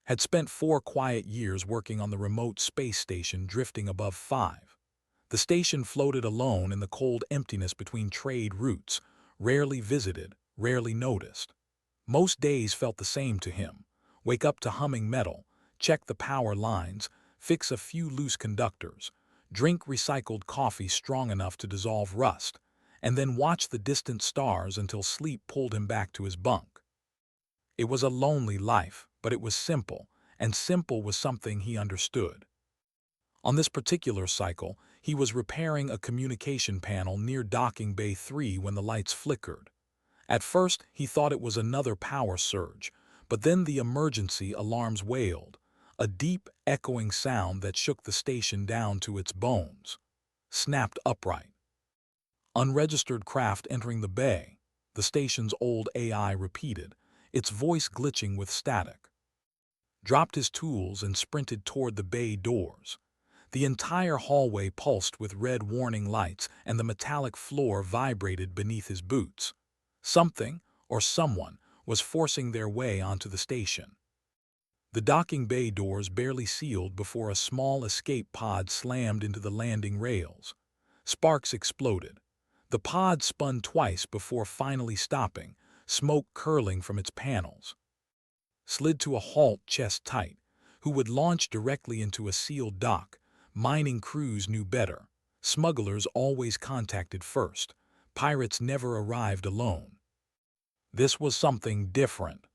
had spent 4 quiet years working on the remote space station drifting above 5. The station floated alone in the cold emptiness between trade routes, rarely visited, rarely noticed. Most days felt the same to him. Wake up to humming metal, check the power lines, fix a few loose conductors, drink recycled coffee strong enough to dissolve rust, and then watch the distant stars until sleep pulled him back to his bunk. It was a lonely life, but it was simple, and simple was something he understood. On this particular cycle, he was repairing a communication panel near Docking Bay 3 when the lights flickered. At first, he thought it was another power surge, but then the emergency alarms wailed, a deep, echoing sound that shook the station down to its bones. Snapped upright. Unregistered craft entering the bay, the station's old AI repeated, its voice glitching with static. Dropped his tools and sprinted toward the bay doors. The entire hallway pulsed with red warning lights and the metallic floor vibrated beneath his boots. Something, or someone, was forcing their way onto the station. The docking bay doors barely sealed before a small escape pod slammed into the landing rails. Sparks exploded. The pod spun twice before finally stopping, smoke curling from its panels. Slid to a halt chest tight. Who would launch directly into a sealed dock? Mining crews knew better. Smugglers always contacted first. Pirates never arrived alone. This was something different.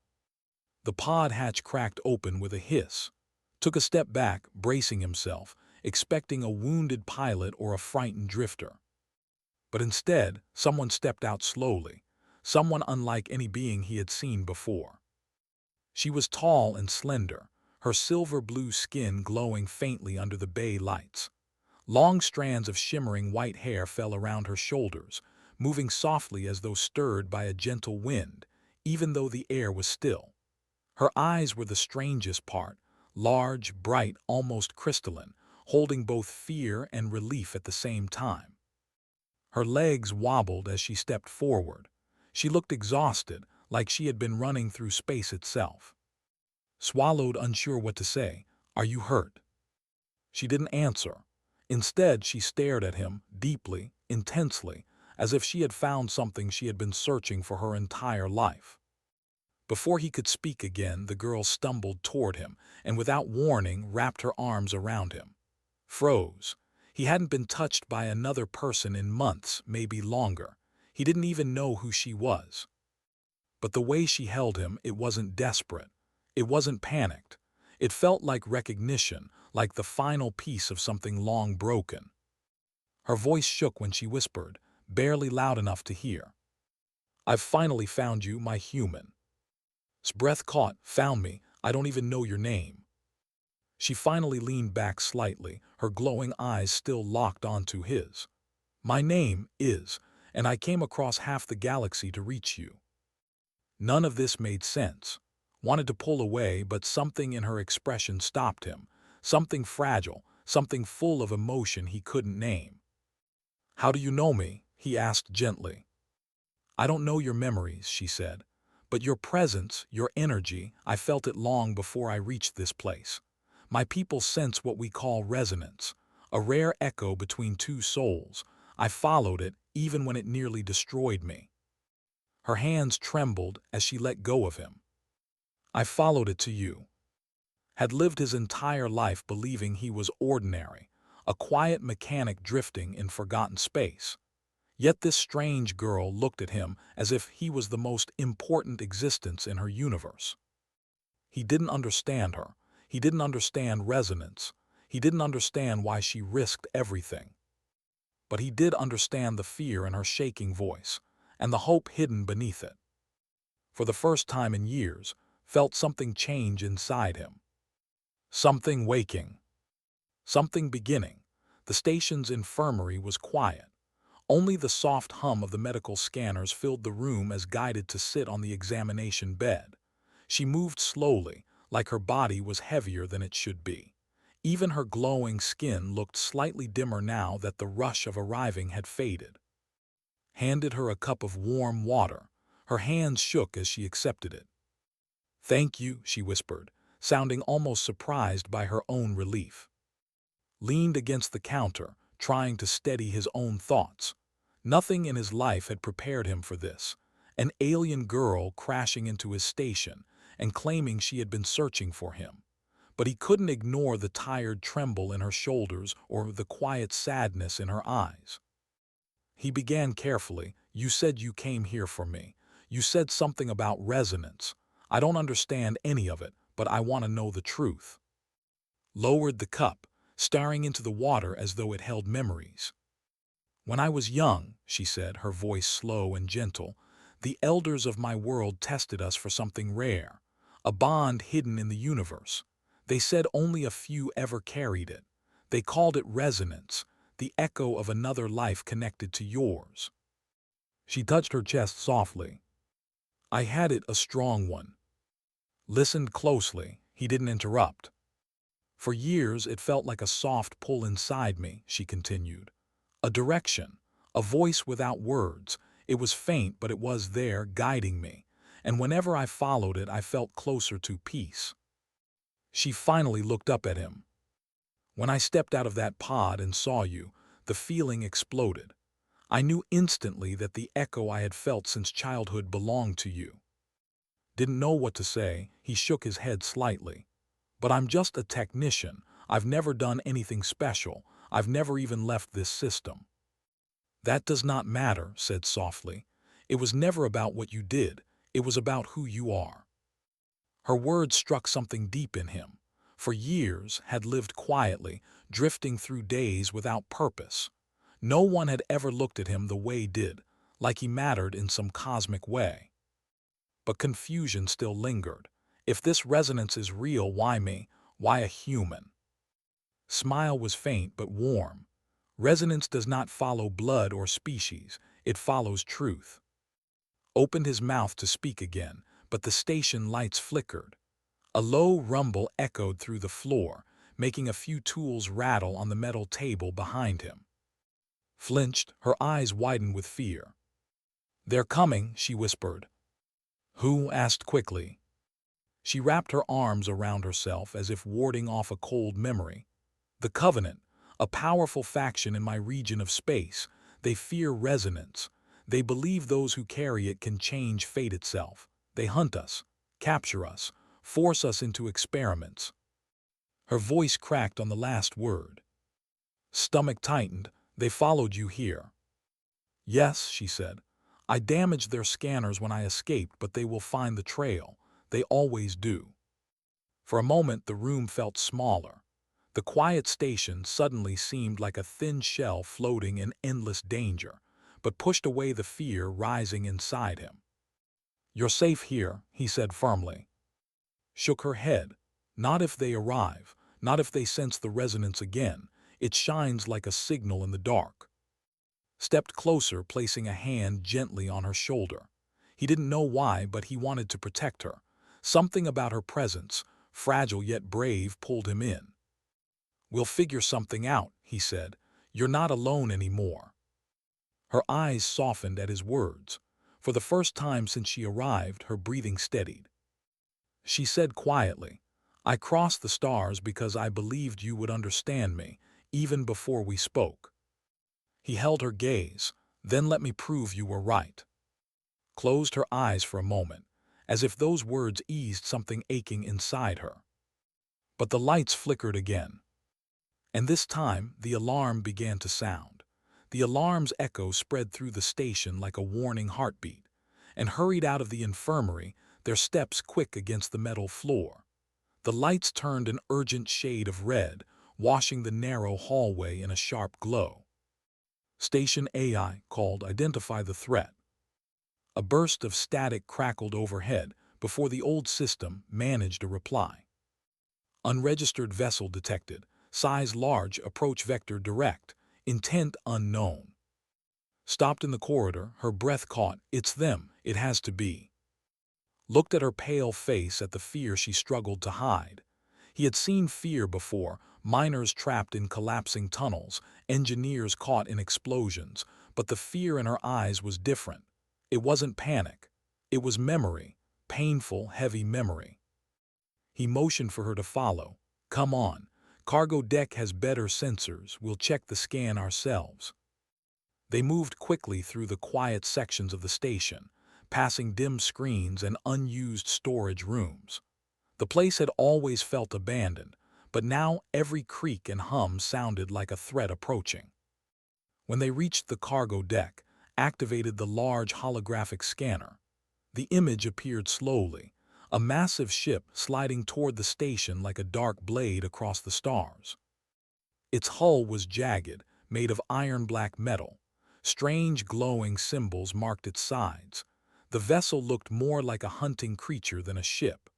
The pod hatch cracked open with a hiss. Took a step back, bracing himself, expecting a wounded pilot or a frightened drifter. But instead, someone stepped out slowly, someone unlike any being he had seen before. She was tall and slender, her silver-blue skin glowing faintly under the bay lights. Long strands of shimmering white hair fell around her shoulders, moving softly as though stirred by a gentle wind, even though the air was still. Her eyes were the strangest part, large, bright, almost crystalline, holding both fear and relief at the same time. Her legs wobbled as she stepped forward. She looked exhausted, like she had been running through space itself. Swallowed, unsure what to say. "Are you hurt?" She didn't answer. Instead, she stared at him, deeply, intensely, as if she had found something she had been searching for her entire life. Before he could speak again, the girl stumbled toward him and without warning wrapped her arms around him. Froze. He hadn't been touched by another person in months, maybe longer. He didn't even know who she was. But the way she held him, it wasn't desperate. It wasn't panicked. It felt like recognition, like the final piece of something long broken. Her voice shook when she whispered, barely loud enough to hear. "I've finally found you, my human." His breath caught. "Found me? I don't even know your name." She finally leaned back slightly, her glowing eyes still locked onto his. "My name is, and I came across half the galaxy to reach you." None of this made sense. Wanted to pull away, but something in her expression stopped him. Something fragile, something full of emotion he couldn't name. "How do you know me?" he asked gently. "I don't know your memories," she said. "But your presence, your energy, I felt it long before I reached this place. My people sense what we call resonance, a rare echo between two souls. I followed it, even when it nearly destroyed me." Her hands trembled as she let go of him. "I followed it to you." Had lived his entire life believing he was ordinary, a quiet mechanic drifting in forgotten space. Yet this strange girl looked at him as if he was the most important existence in her universe. He didn't understand her. He didn't understand resonance. He didn't understand why she risked everything. But he did understand the fear in her shaking voice, and the hope hidden beneath it. For the first time in years, felt something change inside him. Something waking. Something beginning. The station's infirmary was quiet. Only the soft hum of the medical scanners filled the room as guided to sit on the examination bed. She moved slowly, like her body was heavier than it should be. Even her glowing skin looked slightly dimmer now that the rush of arriving had faded. Handed her a cup of warm water. Her hands shook as she accepted it. "Thank you," she whispered, sounding almost surprised by her own relief. Leaned against the counter, trying to steady his own thoughts. Nothing in his life had prepared him for this. An alien girl crashing into his station and claiming she had been searching for him. But he couldn't ignore the tired tremble in her shoulders or the quiet sadness in her eyes. He began carefully. "You said you came here for me. You said something about resonance. I don't understand any of it, but I want to know the truth." Lowered the cup, staring into the water as though it held memories. "When I was young," she said, her voice slow and gentle, "the elders of my world tested us for something rare, a bond hidden in the universe. They said only a few ever carried it. They called it resonance, the echo of another life connected to yours." She touched her chest softly. "I had it, a strong one." Listened closely. He didn't interrupt. "For years it felt like a soft pull inside me," she continued. "A direction, a voice without words. It was faint, but it was there, guiding me. And whenever I followed it, I felt closer to peace." She finally looked up at him. "When I stepped out of that pod and saw you, the feeling exploded. I knew instantly that the echo I had felt since childhood belonged to you." Didn't know what to say. He shook his head slightly. "But I'm just a technician. I've never done anything special. I've never even left this system." "That does not matter," said softly. "It was never about what you did. It was about who you are." Her words struck something deep in him. For years had lived quietly, drifting through days without purpose. No one had ever looked at him the way he did, like he mattered in some cosmic way. But confusion still lingered. If this resonance is real, why me? Why a human? Smile was faint but warm. Resonance does not follow blood or species, it follows truth. Opened his mouth to speak again, but the station lights flickered. A low rumble echoed through the floor, making a few tools rattle on the metal table behind him. Flinched, her eyes widened with fear. "They're coming," she whispered. "Who?" asked quickly. She wrapped her arms around herself as if warding off a cold memory. "The Covenant, a powerful faction in my region of space. They fear resonance. They believe those who carry it can change fate itself. They hunt us, capture us, force us into experiments." Her voice cracked on the last word. Stomach tightened. "They followed you here." "Yes," she said. "I damaged their scanners when I escaped, but they will find the trail. They always do." For a moment the room felt smaller. The quiet station suddenly seemed like a thin shell floating in endless danger, but pushed away the fear rising inside him. "You're safe here," he said firmly. Shook her head. "Not if they arrive, not if they sense the resonance again. It shines like a signal in the dark." Stepped closer, placing a hand gently on her shoulder. He didn't know why, but he wanted to protect her. Something about her presence, fragile yet brave, pulled him in. "We'll figure something out," he said. "You're not alone anymore." Her eyes softened at his words. For the first time since she arrived, her breathing steadied. She said quietly, "I crossed the stars because I believed you would understand me, even before we spoke." He held her gaze. "Then let me prove you were right." Closed her eyes for a moment, as if those words eased something aching inside her. But the lights flickered again. And this time, the alarm began to sound. The alarm's echo spread through the station like a warning heartbeat, and hurried out of the infirmary, their steps quick against the metal floor. The lights turned an urgent shade of red, washing the narrow hallway in a sharp glow. Station AI called, "Identify the threat." A burst of static crackled overhead before the old system managed a reply. "Unregistered vessel detected. Size large, approach vector direct. Intent unknown." Stopped in the corridor, her breath caught. "It's them. It has to be." Looked at her pale face, at the fear she struggled to hide. He had seen fear before, miners trapped in collapsing tunnels, engineers caught in explosions, but the fear in her eyes was different. It wasn't panic. It was memory, painful, heavy memory. He motioned for her to follow. "Come on. Cargo deck has better sensors. We'll check the scan ourselves." They moved quickly through the quiet sections of the station, passing dim screens and unused storage rooms. The place had always felt abandoned, but now every creak and hum sounded like a threat approaching. When they reached the cargo deck, activated the large holographic scanner, the image appeared slowly, a massive ship sliding toward the station like a dark blade across the stars. Its hull was jagged, made of iron-black metal. Strange glowing symbols marked its sides. The vessel looked more like a hunting creature than a ship.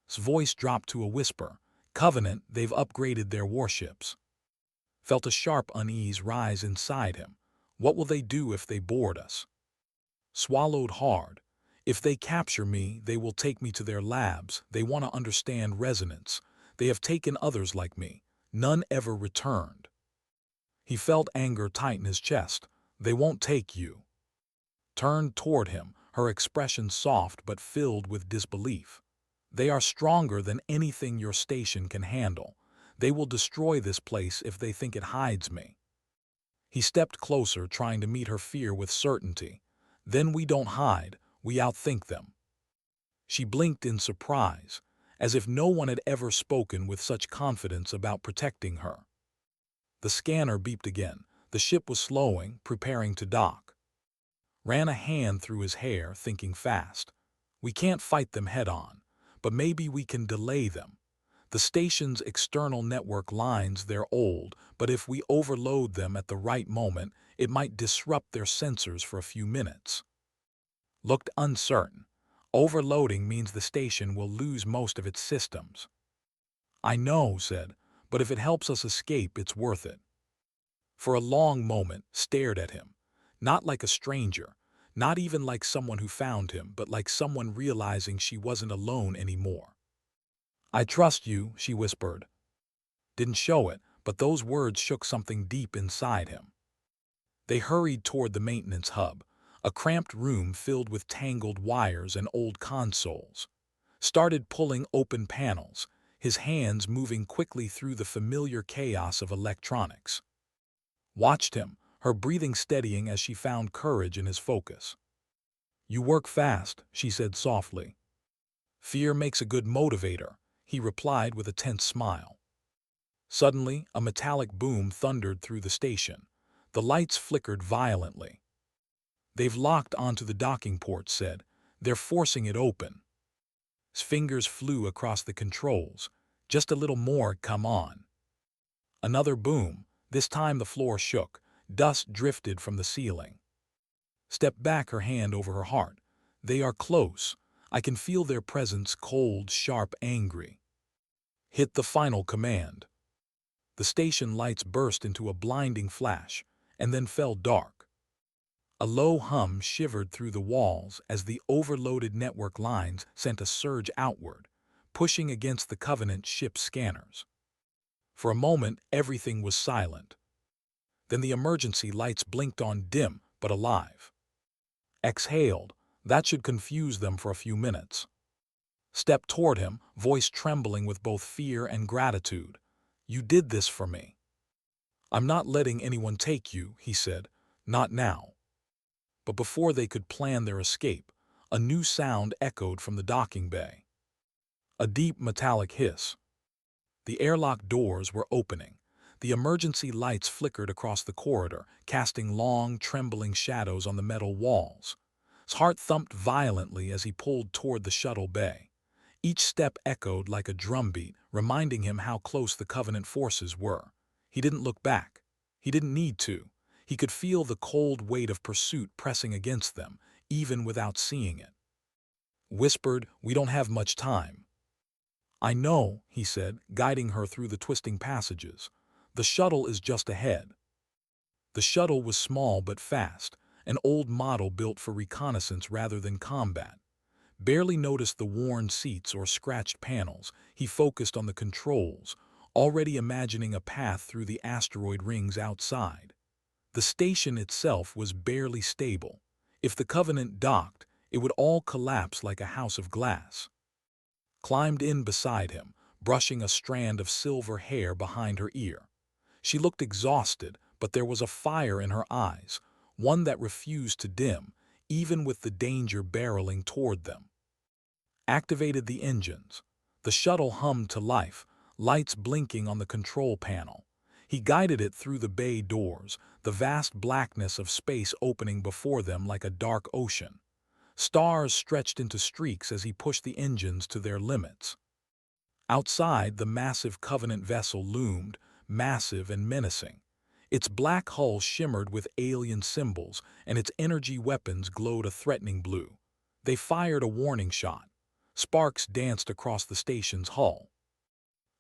His voice dropped to a whisper. "Covenant, they've upgraded their warships." Felt a sharp unease rise inside him. What will they do if they board us? Swallowed hard. "If they capture me, they will take me to their labs. They want to understand resonance. They have taken others like me. None ever returned." He felt anger tighten his chest. "They won't take you." Turned toward him, her expression soft but filled with disbelief. "They are stronger than anything your station can handle. They will destroy this place if they think it hides me." He stepped closer, trying to meet her fear with certainty. "Then we don't hide, we outthink them." She blinked in surprise, as if no one had ever spoken with such confidence about protecting her. The scanner beeped again. The ship was slowing, preparing to dock. Ran a hand through his hair, thinking fast. "We can't fight them head-on, but maybe we can delay them. The station's external network lines, they're old, but if we overload them at the right moment, it might disrupt their sensors for a few minutes." Looked uncertain. "Overloading means the station will lose most of its systems." "I know," said, "but if it helps us escape, it's worth it." For a long moment, stared at him. Not like a stranger, not even like someone who found him, but like someone realizing she wasn't alone anymore. "I trust you," she whispered. Didn't show it, but those words shook something deep inside him. They hurried toward the maintenance hub, a cramped room filled with tangled wires and old consoles. Started pulling open panels, his hands moving quickly through the familiar chaos of electronics. Watched him, her breathing steadying as she found courage in his focus. "You work fast," she said softly. "Fear makes a good motivator," he replied with a tense smile. Suddenly, a metallic boom thundered through the station. The lights flickered violently. "They've locked onto the docking port," said. "They're forcing it open." His fingers flew across the controls. "Just a little more, come on." Another boom. This time the floor shook. Dust drifted from the ceiling. Stepped back, her hand over her heart. "They are close. I can feel their presence, cold, sharp, angry." Hit the final command. The station lights burst into a blinding flash, and then fell dark. A low hum shivered through the walls as the overloaded network lines sent a surge outward, pushing against the Covenant ship's scanners. For a moment, everything was silent. Then the emergency lights blinked on, dim but alive. Exhaled. That should confuse them for a few minutes. Stepped toward him, voice trembling with both fear and gratitude. "You did this for me." "I'm not letting anyone take you," he said. "Not now." But before they could plan their escape, a new sound echoed from the docking bay. A deep metallic hiss. The airlock doors were opening. The emergency lights flickered across the corridor, casting long, trembling shadows on the metal walls. His heart thumped violently as he pulled toward the shuttle bay. Each step echoed like a drumbeat, reminding him how close the Covenant forces were. He didn't look back. He didn't need to. He could feel the cold weight of pursuit pressing against them, even without seeing it. Whispered, "We don't have much time." "I know," he said, guiding her through the twisting passages. "The shuttle is just ahead." The shuttle was small but fast, an old model built for reconnaissance rather than combat. Barely noticed the worn seats or scratched panels, he focused on the controls, already imagining a path through the asteroid rings outside. The station itself was barely stable. If the Covenant docked, it would all collapse like a house of glass. climbed in beside him, brushing a strand of silver hair behind her ear. She looked exhausted, but there was a fire in her eyes, one that refused to dim, even with the danger barreling toward them. Activated the engines. The shuttle hummed to life, lights blinking on the control panel. He guided it through the bay doors, the vast blackness of space opening before them like a dark ocean. Stars stretched into streaks as he pushed the engines to their limits. Outside, the massive Covenant vessel loomed, massive and menacing. Its black hull shimmered with alien symbols, and its energy weapons glowed a threatening blue. They fired a warning shot. Sparks danced across the station's hull.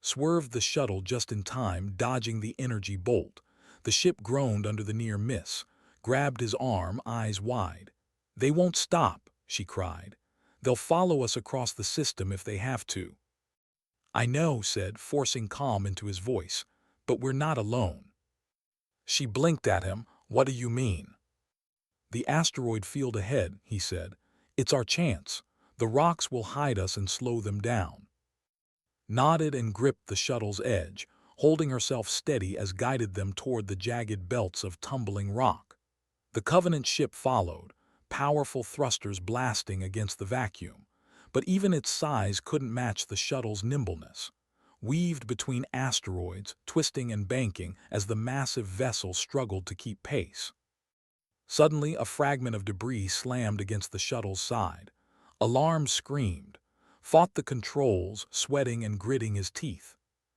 Swerved the shuttle just in time, dodging the energy bolt. The ship groaned under the near miss, grabbed his arm, eyes wide. "They won't stop," she cried. "They'll follow us across the system if they have to." "I know," said, forcing calm into his voice, "but we're not alone." She blinked at him. "What do you mean?" "The asteroid field ahead," he said. "It's our chance. The rocks will hide us and slow them down." Nodded and gripped the shuttle's edge, holding herself steady as guided them toward the jagged belts of tumbling rock. The Covenant ship followed, powerful thrusters blasting against the vacuum, but even its size couldn't match the shuttle's nimbleness. Weaved between asteroids, twisting and banking as the massive vessel struggled to keep pace. Suddenly, a fragment of debris slammed against the shuttle's side. Alarmed screamed, fought the controls, sweating and gritting his teeth.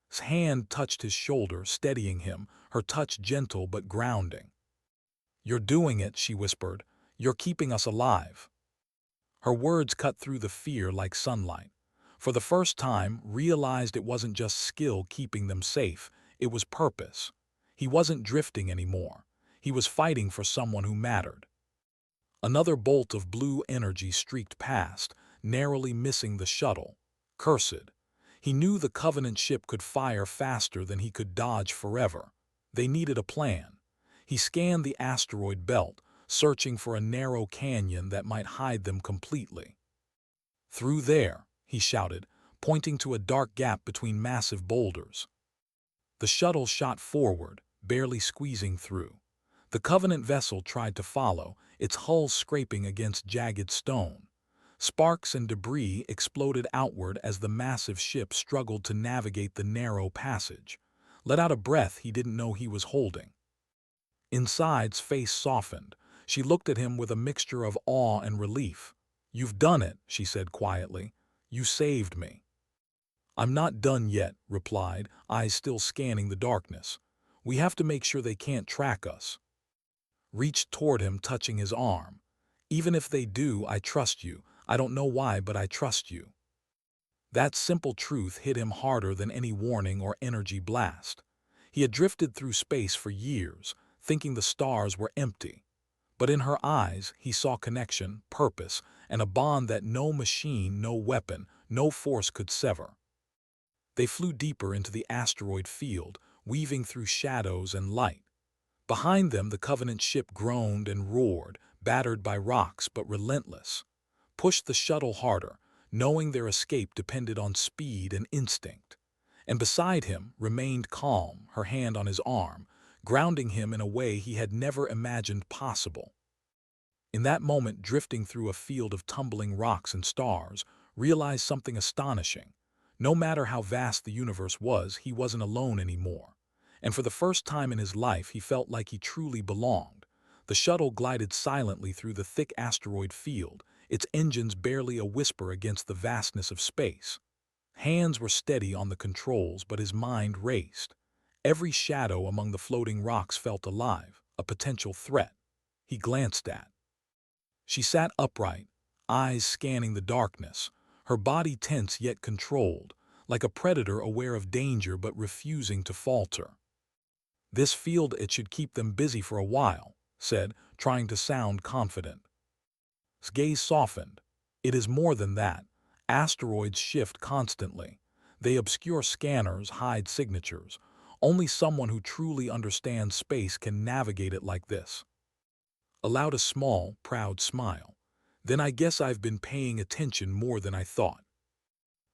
His hand touched his shoulder, steadying him, her touch gentle but grounding. "You're doing it," she whispered. "You're keeping us alive." Her words cut through the fear like sunlight. For the first time, realized it wasn't just skill keeping them safe, it was purpose. He wasn't drifting anymore. He was fighting for someone who mattered. Another bolt of blue energy streaked past, narrowly missing the shuttle. Cursed. He knew the Covenant ship could fire faster than he could dodge forever. They needed a plan. He scanned the asteroid belt, searching for a narrow canyon that might hide them completely. "Through there," he shouted, pointing to a dark gap between massive boulders. The shuttle shot forward, barely squeezing through. The Covenant vessel tried to follow, its hull scraping against jagged stone. Sparks and debris exploded outward as the massive ship struggled to navigate the narrow passage. Let out a breath he didn't know he was holding. Inside's face softened. She looked at him with a mixture of awe and relief. "You've done it," she said quietly. "You saved me." "I'm not done yet," replied, eyes still scanning the darkness. "We have to make sure they can't track us." Reached toward him, touching his arm. "Even if they do, I trust you. I don't know why, but I trust you." That simple truth hit him harder than any warning or energy blast. He had drifted through space for years, thinking the stars were empty. But in her eyes, he saw connection, purpose, and a bond that no machine, no weapon, no force could sever. They flew deeper into the asteroid field, weaving through shadows and light. Behind them, the Covenant ship groaned and roared, battered by rocks but relentless. Pushed the shuttle harder, knowing their escape depended on speed and instinct. And beside him remained calm, her hand on his arm, grounding him in a way he had never imagined possible. In that moment, drifting through a field of tumbling rocks and stars, realized something astonishing. No matter how vast the universe was, he wasn't alone anymore. And for the first time in his life, he felt like he truly belonged. The shuttle glided silently through the thick asteroid field, its engines barely a whisper against the vastness of space. Hands were steady on the controls, but his mind raced. Every shadow among the floating rocks felt alive, a potential threat. He glanced at. She sat upright, eyes scanning the darkness, her body tense yet controlled, like a predator aware of danger but refusing to falter. "This field, it should keep them busy for a while," said, trying to sound confident. His gaze softened. "It is more than that. Asteroids shift constantly. They obscure scanners, hide signatures. Only someone who truly understands space can navigate it like this." Allowed a small, proud smile. "Then I guess I've been paying attention more than I thought."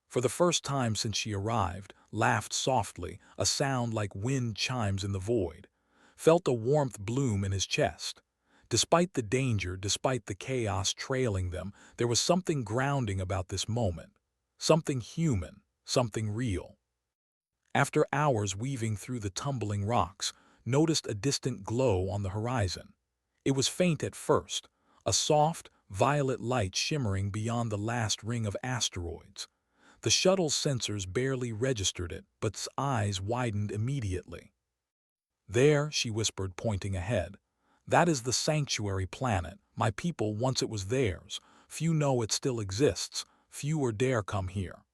For the first time since she arrived, laughed softly, a sound like wind chimes in the void, felt a warmth bloom in his chest. Despite the danger, despite the chaos trailing them, there was something grounding about this moment. Something human, something real. After hours weaving through the tumbling rocks, noticed a distant glow on the horizon. It was faint at first, a soft, violet light shimmering beyond the last ring of asteroids. The shuttle's sensors barely registered it, but its eyes widened immediately. "There," she whispered, pointing ahead. "That is the sanctuary planet. My people, once it was theirs. Few know it still exists. Fewer dare come here."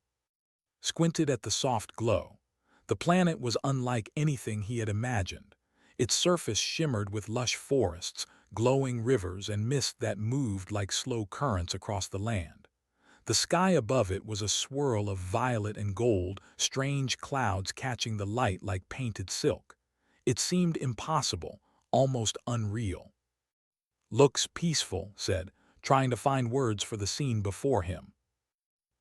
Squinted at the soft glow. The planet was unlike anything he had imagined. Its surface shimmered with lush forests, glowing rivers, and mist that moved like slow currents across the land. The sky above it was a swirl of violet and gold, strange clouds catching the light like painted silk. It seemed impossible, almost unreal. "Looks peaceful," said, trying to find words for the scene before him.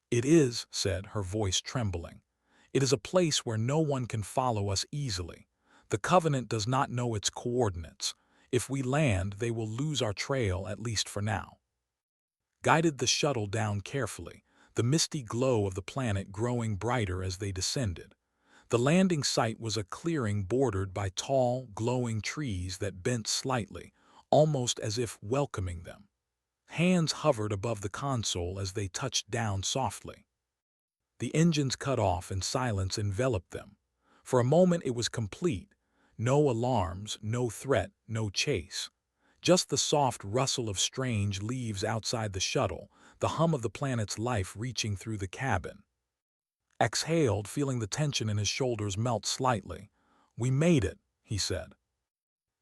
"It is," said, her voice trembling. "It is a place where no one can follow us easily. The Covenant does not know its coordinates. If we land, they will lose our trail, at least for now." Guided the shuttle down carefully, the misty glow of the planet growing brighter as they descended. The landing site was a clearing bordered by tall, glowing trees that bent slightly, almost as if welcoming them. Hands hovered above the console as they touched down softly. The engines cut off and silence enveloped them. For a moment it was complete. No alarms, no threat, no chase. Just the soft rustle of strange leaves outside the shuttle, the hum of the planet's life reaching through the cabin. Exhaled, feeling the tension in his shoulders melt slightly. "We made it," he said.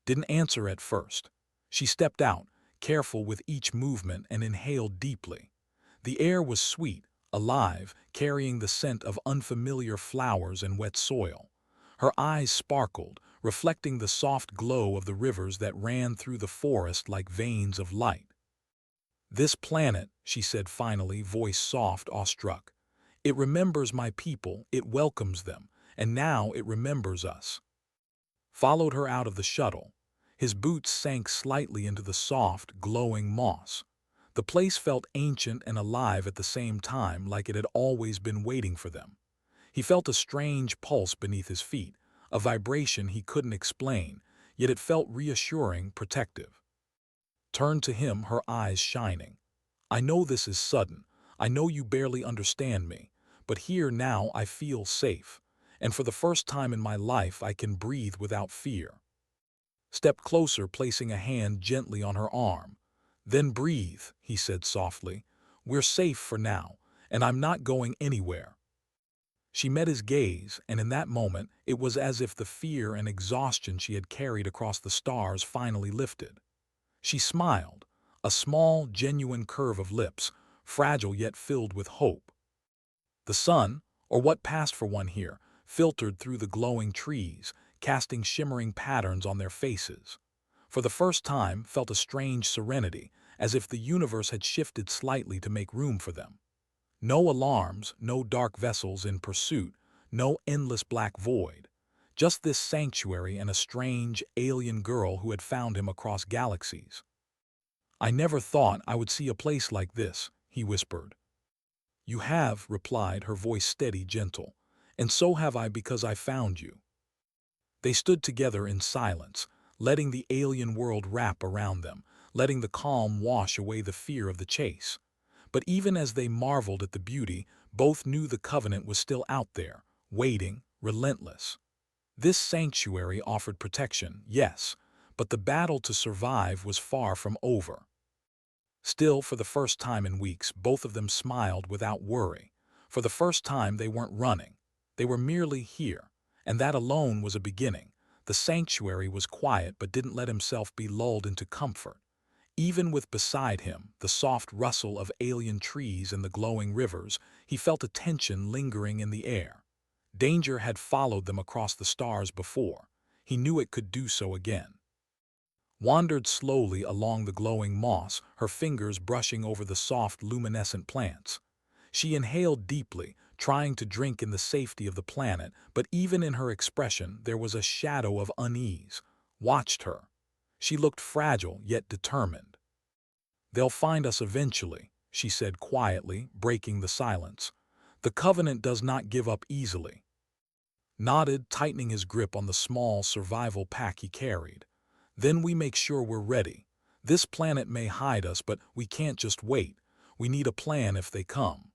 Didn't answer at first. She stepped out, careful with each movement, and inhaled deeply. The air was sweet, alive, carrying the scent of unfamiliar flowers and wet soil. Her eyes sparkled, reflecting the soft glow of the rivers that ran through the forest like veins of light. "This planet," she said finally, voice soft, awestruck. "It remembers my people, it welcomes them, and now it remembers us." Followed her out of the shuttle. His boots sank slightly into the soft, glowing moss. The place felt ancient and alive at the same time, like it had always been waiting for them. He felt a strange pulse beneath his feet, a vibration he couldn't explain, yet it felt reassuring, protective. Turned to him, her eyes shining. "I know this is sudden. I know you barely understand me. But here now I feel safe. And for the first time in my life I can breathe without fear." Stepped closer, placing a hand gently on her arm. "Then breathe," he said softly. "We're safe for now, and I'm not going anywhere." She met his gaze, and in that moment it was as if the fear and exhaustion she had carried across the stars finally lifted. She smiled, a small, genuine curve of lips, fragile yet filled with hope. The sun, or what passed for one here, filtered through the glowing trees, casting shimmering patterns on their faces. For the first time, felt a strange serenity, as if the universe had shifted slightly to make room for them. No alarms, no dark vessels in pursuit, no endless black void. Just this sanctuary and a strange, alien girl who had found him across galaxies. "I never thought I would see a place like this," he whispered. "You have," replied, her voice steady, gentle. "And so have I, because I found you." They stood together in silence, letting the alien world wrap around them, letting the calm wash away the fear of the chase. But even as they marveled at the beauty, both knew the Covenant was still out there, waiting, relentless. This sanctuary offered protection, yes, but the battle to survive was far from over. Still, for the first time in weeks, both of them smiled without worry. For the first time, they weren't running. They were merely here, and that alone was a beginning. The sanctuary was quiet but didn't let himself be lulled into comfort. Even with beside him the soft rustle of alien trees and the glowing rivers, he felt a tension lingering in the air. Danger had followed them across the stars before. He knew it could do so again. Wandered slowly along the glowing moss, her fingers brushing over the soft, luminescent plants. She inhaled deeply, trying to drink in the safety of the planet, but even in her expression there was a shadow of unease. Watched her. She looked fragile yet determined. "They'll find us eventually," she said quietly, breaking the silence. "The Covenant does not give up easily." Nodded, tightening his grip on the small survival pack he carried. "Then we make sure we're ready. This planet may hide us, but we can't just wait. We need a plan if they come."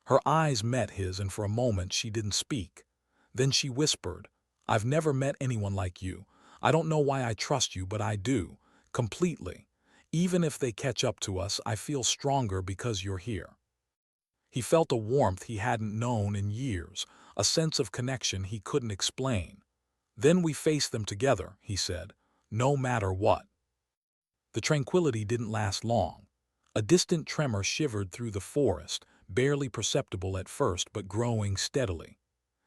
Her eyes met his, and for a moment she didn't speak. Then she whispered, "I've never met anyone like you. I don't know why I trust you, but I do. Completely. Even if they catch up to us, I feel stronger because you're here." He felt a warmth he hadn't known in years, a sense of connection he couldn't explain. "Then we face them together," he said, "no matter what." The tranquility didn't last long. A distant tremor shivered through the forest, barely perceptible at first but growing steadily.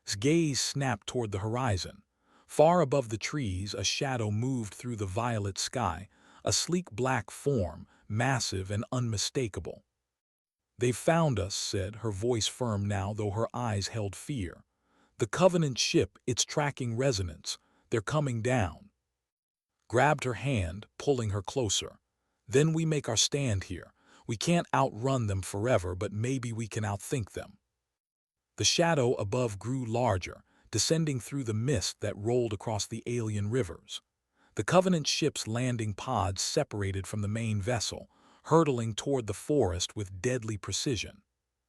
His gaze snapped toward the horizon. Far above the trees, a shadow moved through the violet sky, a sleek black form, massive and unmistakable. "They've found us," said, her voice firm now though her eyes held fear. "The Covenant ship, it's tracking resonance. They're coming down." Grabbed her hand, pulling her closer. "Then we make our stand here. We can't outrun them forever, but maybe we can outthink them." The shadow above grew larger, descending through the mist that rolled across the alien rivers. The Covenant ship's landing pods separated from the main vessel, hurtling toward the forest with deadly precision.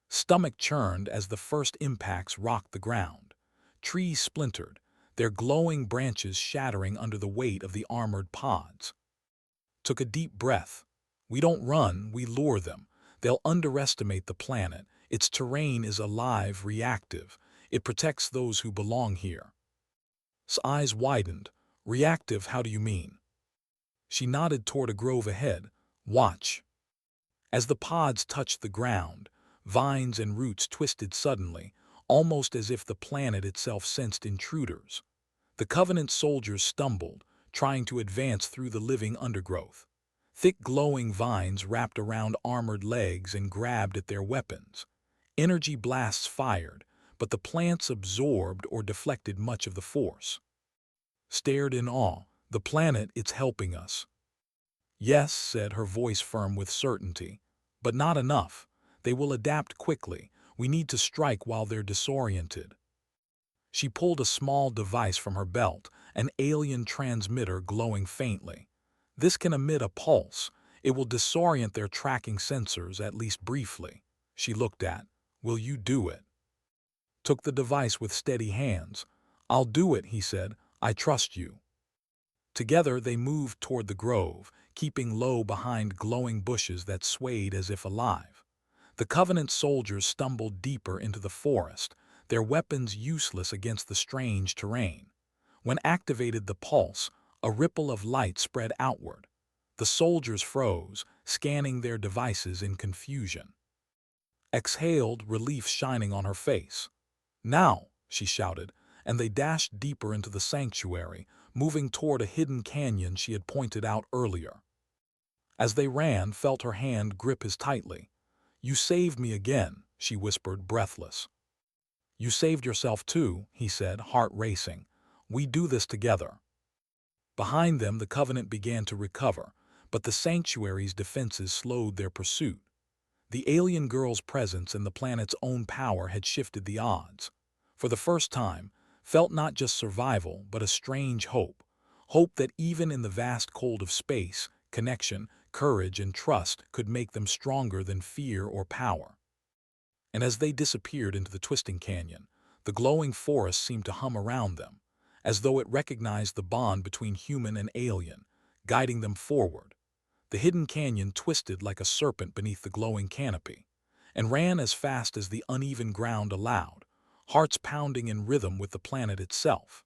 Stomach churned as the first impacts rocked the ground. Trees splintered, their glowing branches shattering under the weight of the armored pods. Took a deep breath. "We don't run, we lure them. They'll underestimate the planet. Its terrain is alive, reactive. It protects those who belong here." His eyes widened. "Reactive, how do you mean?" She nodded toward a grove ahead. "Watch." As the pods touched the ground, vines and roots twisted suddenly, almost as if the planet itself sensed intruders. The Covenant soldiers stumbled, trying to advance through the living undergrowth. Thick glowing vines wrapped around armored legs and grabbed at their weapons. Energy blasts fired, but the plants absorbed or deflected much of the force. Stared in awe. "The planet, it's helping us." "Yes," said, her voice firm with certainty. "But not enough. They will adapt quickly. We need to strike while they're disoriented." She pulled a small device from her belt, an alien transmitter glowing faintly. "This can emit a pulse. It will disorient their tracking sensors, at least briefly." She looked at. "Will you do it?" Took the device with steady hands. "I'll do it," he said. "I trust you." Together they moved toward the grove, keeping low behind glowing bushes that swayed as if alive. The Covenant soldiers stumbled deeper into the forest, their weapons useless against the strange terrain. When activated the pulse, a ripple of light spread outward. The soldiers froze, scanning their devices in confusion. Exhaled, relief shining on her face. "Now!" she shouted, and they dashed deeper into the sanctuary, moving toward a hidden canyon she had pointed out earlier. As they ran, felt her hand grip his tightly. "You saved me again," she whispered, breathless. "You saved yourself too," he said, heart racing. "We do this together." Behind them, the Covenant began to recover, but the sanctuary's defenses slowed their pursuit. The alien girl's presence and the planet's own power had shifted the odds. For the first time, felt not just survival, but a strange hope. Hope that even in the vast cold of space, connection, courage, and trust could make them stronger than fear or power. And as they disappeared into the twisting canyon, the glowing forest seemed to hum around them, as though it recognized the bond between human and alien, guiding them forward. The hidden canyon twisted like a serpent beneath the glowing canopy, and ran as fast as the uneven ground allowed, hearts pounding in rhythm with the planet itself.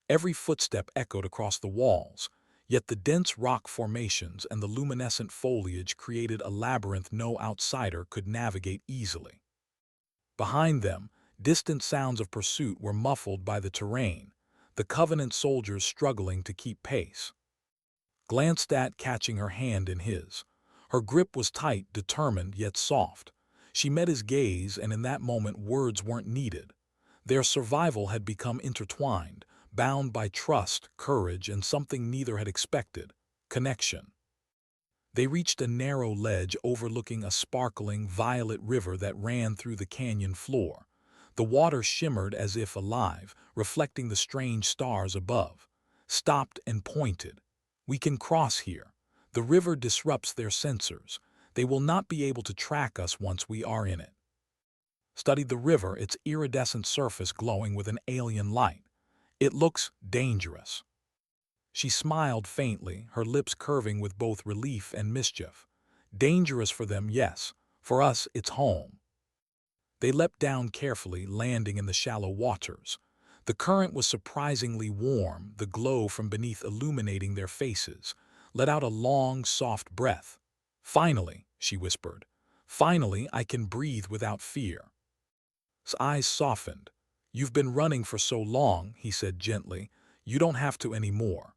Every footstep echoed across the walls, yet the dense rock formations and the luminescent foliage created a labyrinth no outsider could navigate easily. Behind them, distant sounds of pursuit were muffled by the terrain, the Covenant soldiers struggling to keep pace. Glanced at, catching her hand in his. Her grip was tight, determined, yet soft. She met his gaze, and in that moment words weren't needed. Their survival had become intertwined, bound by trust, courage, and something neither had expected: connection. They reached a narrow ledge overlooking a sparkling, violet river that ran through the canyon floor. The water shimmered as if alive, reflecting the strange stars above. Stopped and pointed. "We can cross here. The river disrupts their sensors. They will not be able to track us once we are in it." Studied the river, its iridescent surface glowing with an alien light. "It looks dangerous." She smiled faintly, her lips curving with both relief and mischief. "Dangerous for them, yes. For us, it's home." They leapt down carefully, landing in the shallow waters. The current was surprisingly warm, the glow from beneath illuminating their faces. Let out a long, soft breath. "Finally," she whispered. "Finally, I can breathe without fear." His eyes softened. "You've been running for so long," he said gently. "You don't have to anymore."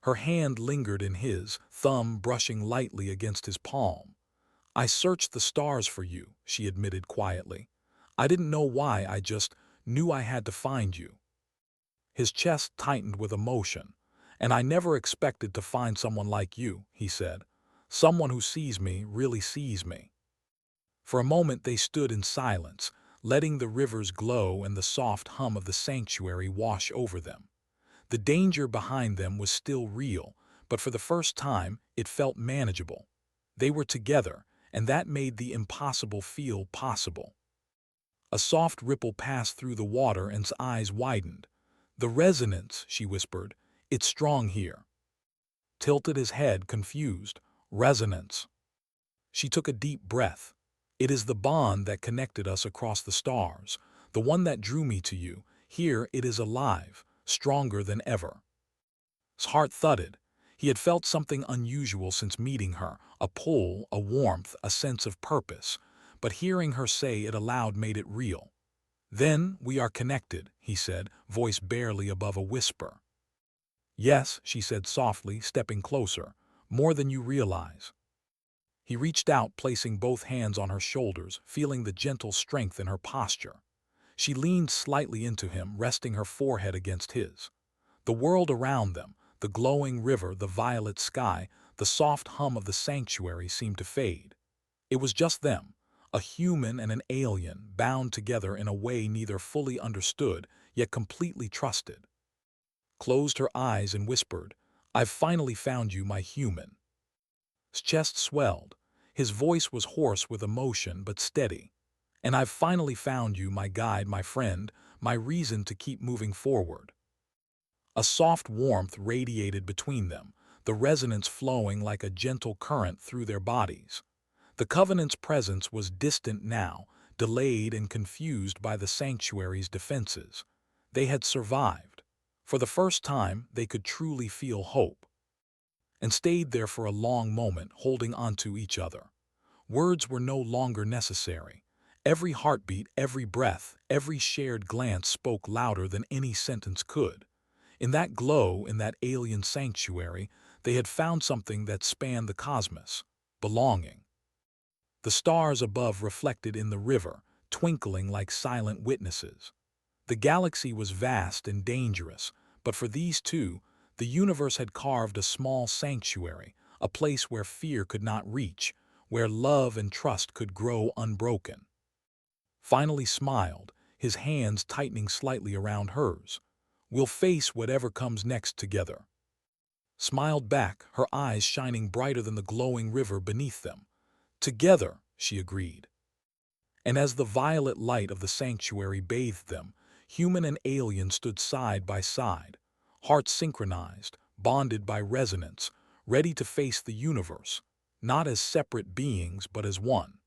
Her hand lingered in his, thumb brushing lightly against his palm. "I searched the stars for you," she admitted quietly. "I didn't know why, I just knew I had to find you." His chest tightened with emotion. "And I never expected to find someone like you," he said. "Someone who sees me, really sees me." For a moment they stood in silence, letting the river's glow and the soft hum of the sanctuary wash over them. The danger behind them was still real, but for the first time it felt manageable. They were together, and that made the impossible feel possible. A soft ripple passed through the water and his eyes widened. "The resonance," she whispered. "It's strong here." Tilted his head, confused. "Resonance." She took a deep breath. "It is the bond that connected us across the stars, the one that drew me to you. Here it is alive, stronger than ever." His heart thudded. He had felt something unusual since meeting her, a pull, a warmth, a sense of purpose. But hearing her say it aloud made it real. "Then we are connected," he said, voice barely above a whisper. "Yes," she said softly, stepping closer. "More than you realize." He reached out, placing both hands on her shoulders, feeling the gentle strength in her posture. She leaned slightly into him, resting her forehead against his. The world around them, the glowing river, the violet sky, the soft hum of the sanctuary seemed to fade. It was just them, a human and an alien, bound together in a way neither fully understood, yet completely trusted. Closed her eyes and whispered, "I've finally found you, my human." His chest swelled. His voice was hoarse with emotion, but steady. "And I've finally found you, my guide, my friend, my reason to keep moving forward." A soft warmth radiated between them, the resonance flowing like a gentle current through their bodies. The Covenant's presence was distant now, delayed and confused by the sanctuary's defenses. They had survived. For the first time, they could truly feel hope. And stayed there for a long moment, holding onto each other. Words were no longer necessary. Every heartbeat, every breath, every shared glance spoke louder than any sentence could. In that glow, in that alien sanctuary, they had found something that spanned the cosmos: belonging. The stars above reflected in the river, twinkling like silent witnesses. The galaxy was vast and dangerous, but for these two, the universe had carved a small sanctuary, a place where fear could not reach, where love and trust could grow unbroken. Finally smiled, his hands tightening slightly around hers. "We'll face whatever comes next together." Smiled back, her eyes shining brighter than the glowing river beneath them. "Together," she agreed. And as the violet light of the sanctuary bathed them, human and alien stood side by side, hearts synchronized, bonded by resonance, ready to face the universe, not as separate beings but as one.